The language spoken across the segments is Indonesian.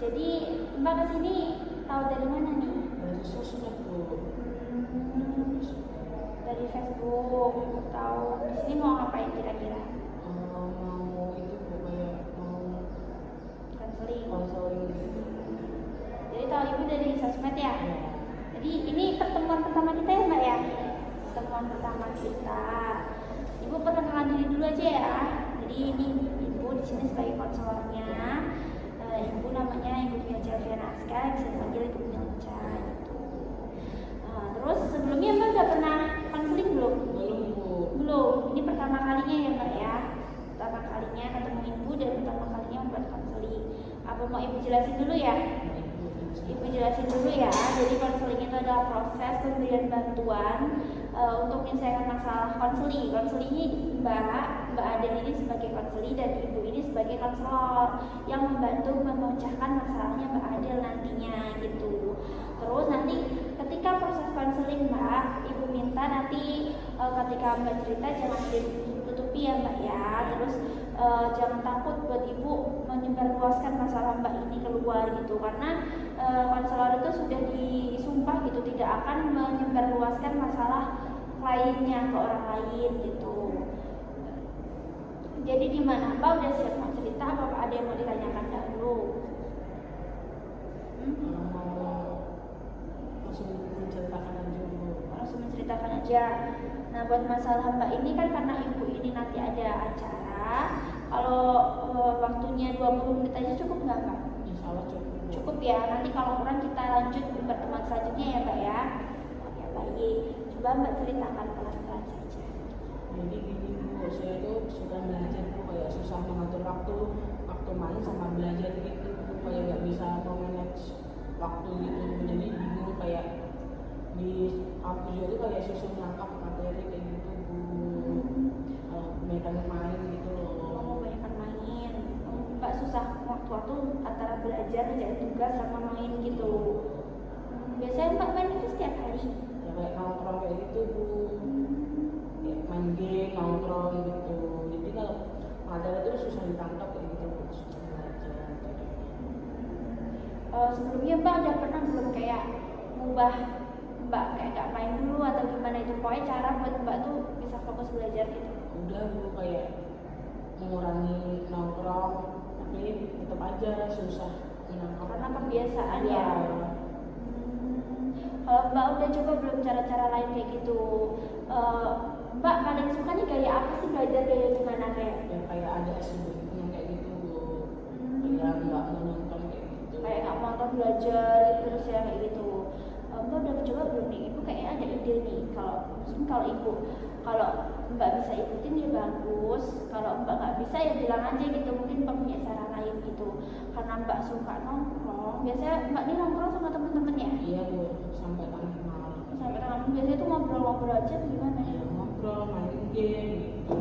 Jadi Mbak kesini tahu dari mana nih? Dari sosmed Bu. Dari Facebook. Tahu di sini mau ngapain kira-kira? Mau itu Bu, kayak mau Konseling. konseling gitu. Jadi tahu ibu dari sosmed ya? Ya. Jadi ini pertemuan pertama kita ya Mbak ya? Pertemuan pertama kita. Ibu perkenalan diri dulu aja ya. Jadi ini ibu di sini sebagai konselornya. Ibu namanya Ibu Mia Celviana Aska, bisa dipanggil Ibu Milca gitu. Terus sebelumnya Mbak udah pernah konseling belum? Belum Bu. Belum. Ini pertama kalinya ya Mbak ya. Pertama kalinya ketemu ibu dan pertama kalinya membuat konseling. Apa mau ibu jelasin dulu ya? Ibu jelasin dulu ya. Jadi konseling itu adalah proses pemberian bantuan untuk menyelesaikan masalah konseling. Konseling ini Mbak Aden ini sebagai konseling dan ibu ini sebagai konselor yang membantu memecahkan masalahnya Mbak Adel nantinya gitu. Terus nanti ketika proses konseling Mbak, ibu minta nanti ketika Mbak cerita jangan ditutupi ya Mbak ya. Terus jangan takut buat ibu menyebarluaskan masalah Mbak ini keluar gitu, karena konselor itu sudah disumpah gitu tidak akan menyebarluaskan masalah kliennya ke orang lain gitu. Jadi gimana Mbak udah siap mau cerita apa ada yang mau ditanyakan dahulu? Langsung menceritakan aja Bu. Langsung menceritakan aja. Nah buat masalah Mbak ini kan karena ibu ini nanti ada acara. Kalau waktunya 20 menit aja cukup nggak Mbak? Insya Allah cukup. Cukup ya. Nanti kalau kurang kita lanjut di pertemuan selanjutnya ya Mbak ya. Oke baik. Coba Mbak ceritakan pelan-pelan saja. Jadi gini Bu, saya tuh suka belajar Bu, kayak susah mengatur waktu main sama belajar gitu Bu, kayak nggak bisa manage waktu gitu. Jadi bingung, kayak di kampus juga tuh kayak susah menangkap materi kayak gitu Bu. Kalau kebanyakan main gitu loh. Mau kebanyakan main. Mbak susah waktu-waktu antara belajar, ngerjain tugas sama main gitu. Biasanya Mbak main itu setiap hari? Ya kayak nongkrong kayak gitu Bu, kayak main game, nongkrong gitu. Jadi kalau materi itu susah ditangkap kayak gitu Bu, susah belajar. Sebelumnya Mbak udah pernah belum kayak ngubah Mbak kayak gak main dulu atau gimana itu? Pokoknya cara buat Mbak tuh bisa fokus belajar gitu. Udah Bu, kayak mengurangi nongkrong, tapi tetap aja susah menangkap. Karena kebiasaan ya. Ya. Kalau Mbak udah coba belum cara-cara lain kayak gitu? Mbak paling suka nih gaya apa sih, belajar gaya gimana kayak? Ya kayak ada yang kayak gitu Bu, kayak nggak menonton kayak gitu. Kayak nggak mau nonton belajar gitu, terus ya kayak gitu. Mbak udah coba belum nih? Ibu kayaknya ada ide nih. Kalau ibu, kalau Mbak bisa ikutin ya bagus. Kalau Mbak nggak bisa ya bilang aja gitu. Mungkin Mbak punya cara lain gitu. Karena Mbak suka nongkrong. Biasanya Mbak ini nongkrong sama temen-temen ya? Iya Bu, sampai tengah malam. Sampai tengah malam. Biasanya tuh ngobrol-ngobrol aja gimana ya? Ya ngobrol, main game gitu.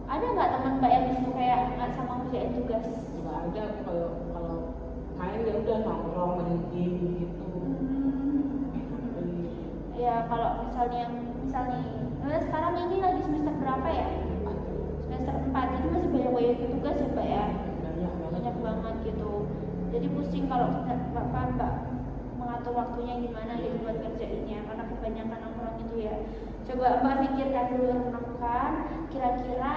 Ada nggak teman Mbak yang disitu kayak nggak sama ngerjain tugas? Nggak ada, kalau main ya udah nongkrong, main game gitu. Ya kalau misalnya sekarang ini lagi semester berapa ya? Semester 4, jadi masih banyak tugas ya Mbak ya? Banyak banget gitu. Jadi pusing kalau Mbak mengatur waktunya gimana gitu buat ngerjainnya, karena kebanyakan nongkrong itu ya. Coba Mbak pikirkan dulu, renungkan kira-kira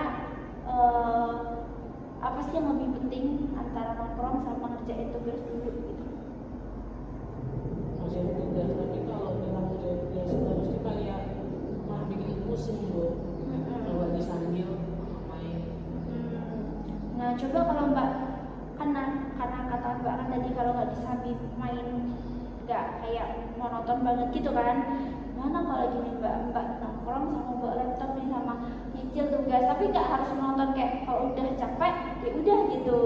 apa sih yang lebih penting antara nongkrong sama ngerjain tugas dulu gitu. Ngerjain tugas, tapi kalau bilang ngerjain tugas terus itu kayak malah bikin pusing Bu. Kalau disambil main. Nah coba kalau Mbak karena kata Mbak kan tadi kalau nggak disambil main nggak kayak monoton banget gitu kan. Mana kalau gini Mbak nongkrong sama bawa laptop nih sama nyicil tugas, tapi nggak harus nonton, kayak kalau udah capek ya udah gitu.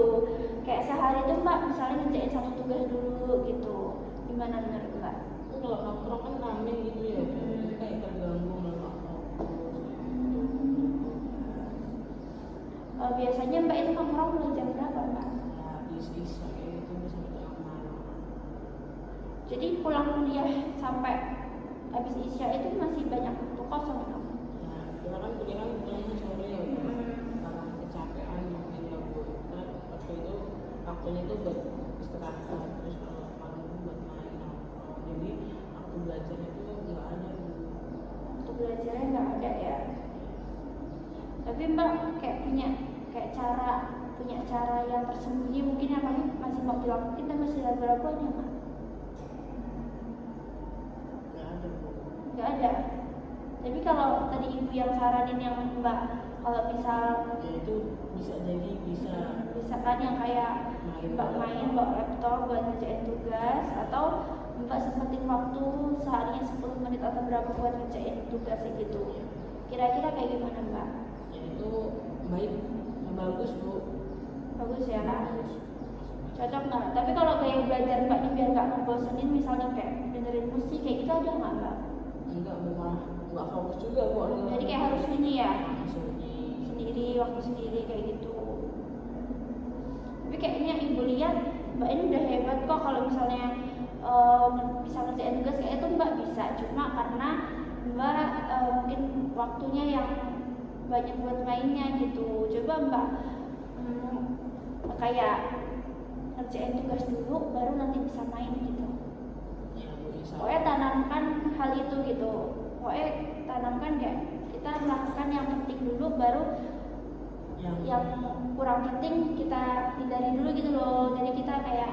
Kayak sehari itu Mbak misalnya ngerjain satu tugas dulu gitu. Gimana menurut Mbak? Kalau nongkrong kan rame gitu ya, jadi kayak terganggu sama Biasanya Mbak itu nongkrong mulai jam berapa Mbak? ya bisa kayak gitu sampai tengah malam. Jadi pulang kuliah sampai habis isya itu masih banyak waktu kosong ya? Ya kita kan kuliah kan pulangnya sore ya, karena kecapean mungkin ya Bu. Karena waktu itu aku waktunya itu buat istirahat, terus kalau malam itu buat main nongkrong. Jadi waktu belajarnya itu nggak ada Bu. Waktu belajarnya nggak ada ya. Tapi Mbak kayak punya cara yang tersembunyi mungkin yang masih mau dilakukan dan masih ragu-ragu aja nggak? Nggak ada Bu. Nggak ada. Tapi kalau tadi ibu yang saranin yang Mbak, kalau misal Ya itu bisa jadi bisa kan yang kayak Mbak main bawa laptop buat ngerjain tugas, atau Mbak sempetin waktu seharinya 10 menit atau berapa buat ngerjain tugas kayak gitu. Kira-kira kayak gimana Mbak? ya itu baik, bagus Bu. Bagus ya? Cocok nggak? Tapi kalau kayak belajar Mbak ini biar nggak ngebosenin, misalnya kayak dengerin musik kayak gitu ada nggak Mbak? Enggak Bu, malah nggak fokus juga Bu. Jadi kayak harus ini ya, sunyi. sendiri, waktu sendiri kayak gitu. Tapi kayaknya ibu lihat Mbak ini udah hebat kok kalau misalnya bisa ngerjain tugas kayak itu Mbak bisa. Cuma karena Mbak mungkin waktunya yang banyak buat mainnya gitu. Coba Mbak kayak ngerjain tugas dulu baru nanti bisa main gitu. Ya Bu, insya Pokoknya Allah. tanamkan hal itu gitu. Pokoknya tanamkan kayak kita melakukan yang penting dulu, baru yang kurang penting kita hindari dulu gitu loh. Jadi kita kayak,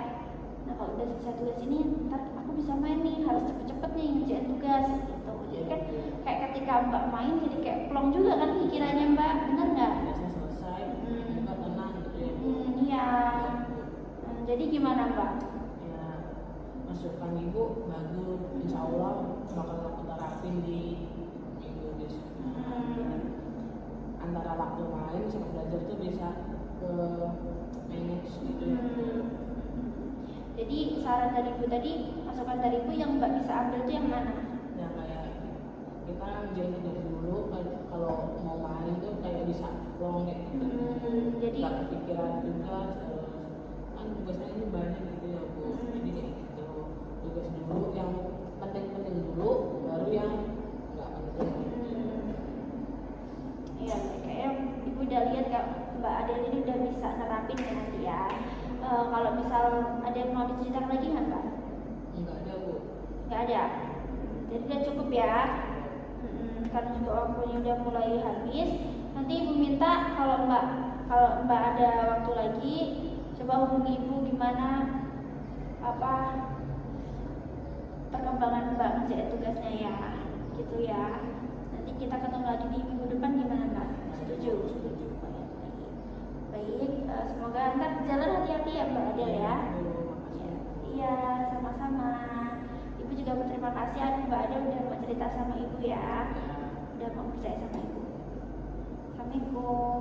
nah kalau udah selesai tugas ini ntar aku bisa main nih, harus cepet-cepet nih ngerjain tugas gitu. Jadi kan kayak ketika Mbak main jadi kayak plong juga kan pikirannya Mbak, bener nggak? Biasanya selesai, juga tenang gitu ya Bu. Iya. Jadi gimana Mbak? Ya masukan Ibu bagus, insya Allah bakal aku terapin di minggu besok. Antara waktu main sama belajar tuh bisa ke manage gitu ya. Jadi saran dari Ibu tadi, masukan dari Ibu yang Mbak bisa ambil tuh yang mana? Ya kayak kita ngerjain dari dulu, kalau mau main tuh kayak bisa plong kayak gitu. Jadi Nggak kepikiran tugas, kan tugasnya ini banyak gitu ya Bu. Jadi kayak gitu, tugas dulu yang penting-penting dulu, baru yang nggak penting. Iya, kayaknya Ibu udah lihat kak Mbak Adel ini udah bisa nerapin ya nanti ya. Kalau misal ada yang mau diceritakan lagi nggak Mbak? Nggak ada Bu. Nggak ada. Jadi udah cukup ya. Karena juga waktunya udah mulai habis. Nanti Ibu minta kalau Mbak ada waktu lagi, coba hubungi Ibu gimana perkembangan Mbak ngerjain tugasnya ya, gitu ya. Nanti kita ketemu lagi di minggu depan gimana Mbak? Setuju? Baik, semoga ntar jalan hati-hati ya Mbak Adel ya. Iya, sama-sama. Ibu juga berterima kasih Mbak Adel udah mau cerita sama Ibu ya. Udah mau percaya sama Ibu. Assalamualaikum.